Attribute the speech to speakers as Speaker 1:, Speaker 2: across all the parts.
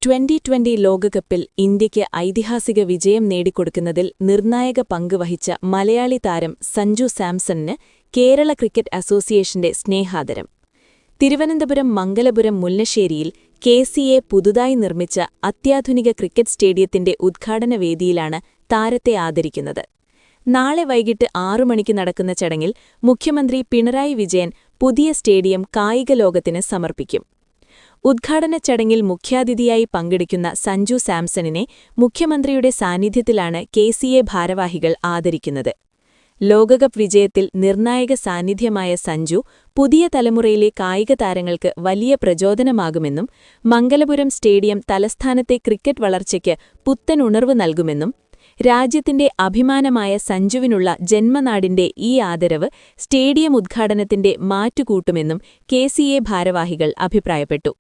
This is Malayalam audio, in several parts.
Speaker 1: 2020 ലോകകപ്പിൽ ഇന്ത്യയ്ക്ക് ഐതിഹാസിക വിജയം നേടിക്കൊടുക്കുന്നതിൽ നിർണായക പങ്ക് വഹിച്ച മലയാളി താരം സഞ്ജു സാംസണിന് കേരള ക്രിക്കറ്റ് അസോസിയേഷന്റെ സ്നേഹാദരം. തിരുവനന്തപുരം മംഗലപുരം മുല്ലശ്ശേരിയിൽ KCA പുതുതായി നിർമ്മിച്ച അത്യാധുനിക ക്രിക്കറ്റ് സ്റ്റേഡിയത്തിന്റെ ഉദ്ഘാടന വേദിയിലാണ് താരത്തെ ആദരിക്കുന്നത്. നാളെ വൈകിട്ട് 6 മണിക്ക് നടക്കുന്ന ചടങ്ങിൽ മുഖ്യമന്ത്രി പിണറായി വിജയൻ പുതിയ സ്റ്റേഡിയം കായിക ലോകത്തിന് സമർപ്പിക്കും. ഉദ്ഘാടന ചടങ്ങിൽ മുഖ്യാതിഥിയായി പങ്കെടുക്കുന്ന സഞ്ജു സാംസണിനെ മുഖ്യമന്ത്രിയുടെ സാന്നിധ്യത്തിലാണ് KCA ഭാരവാഹികൾ ആദരിക്കുന്നത്. ലോകകപ്പ് വിജയത്തിൽ നിർണായക സാന്നിധ്യമായ സഞ്ജു പുതിയ തലമുറയിലെ കായിക താരങ്ങൾക്ക് വലിയ പ്രചോദനമാകുമെന്നും മംഗലപുരം സ്റ്റേഡിയം തലസ്ഥാനത്തെ ക്രിക്കറ്റ് വളർച്ചയ്ക്ക് പുത്തൻ ഉണർവ് നൽകുമെന്നും രാജ്യത്തിന്റെ അഭിമാനമായ സഞ്ജുവിനുള്ള ജന്മനാടിന്റെ ഈ ആദരവ് സ്റ്റേഡിയം ഉദ്ഘാടനത്തിന്റെ മാറ്റുകൂട്ടുമെന്നും KCA ഭാരവാഹികൾ അഭിപ്രായപ്പെട്ടു.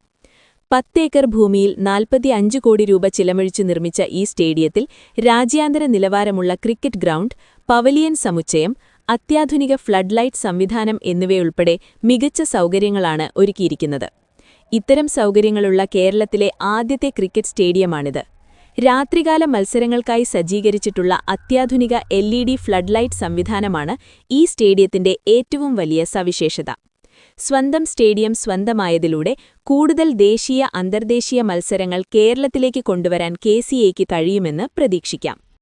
Speaker 1: 10 ഏക്കർ ഭൂമിയിൽ 45 കോടി രൂപ ചിലവഴിച്ച് നിർമ്മിച്ച ഈ സ്റ്റേഡിയത്തിൽ രാജ്യാന്തര നിലവാരമുള്ള ക്രിക്കറ്റ് ഗ്രൗണ്ട്, പവലിയൻ സമുച്ചയം, അത്യാധുനിക ഫ്ലഡ് ലൈറ്റ് സംവിധാനം എന്നിവയുൾപ്പെടെ മികച്ച സൗകര്യങ്ങളാണ് ഒരുക്കിയിരിക്കുന്നത്. ഇത്തരം സൗകര്യങ്ങളുള്ള കേരളത്തിലെ ആദ്യത്തെ ക്രിക്കറ്റ് സ്റ്റേഡിയമാണിത്. രാത്രികാല മത്സരങ്ങൾക്കായി സജ്ജീകരിച്ചിട്ടുള്ള അത്യാധുനിക LED ഫ്ലഡ് ലൈറ്റ് സംവിധാനമാണ് ഈ സ്റ്റേഡിയത്തിന്റെ ഏറ്റവും വലിയ സവിശേഷത. സ്വന്തം സ്റ്റേഡിയം സ്വന്തമായതിലൂടെ കൂടുതൽ ദേശീയ അന്തർദേശീയ മത്സരങ്ങൾ കേരളത്തിലേക്ക് കൊണ്ടുവരാൻ KCAയ്ക്ക് കഴിയുമെന്ന് പ്രതീക്ഷിക്കാം.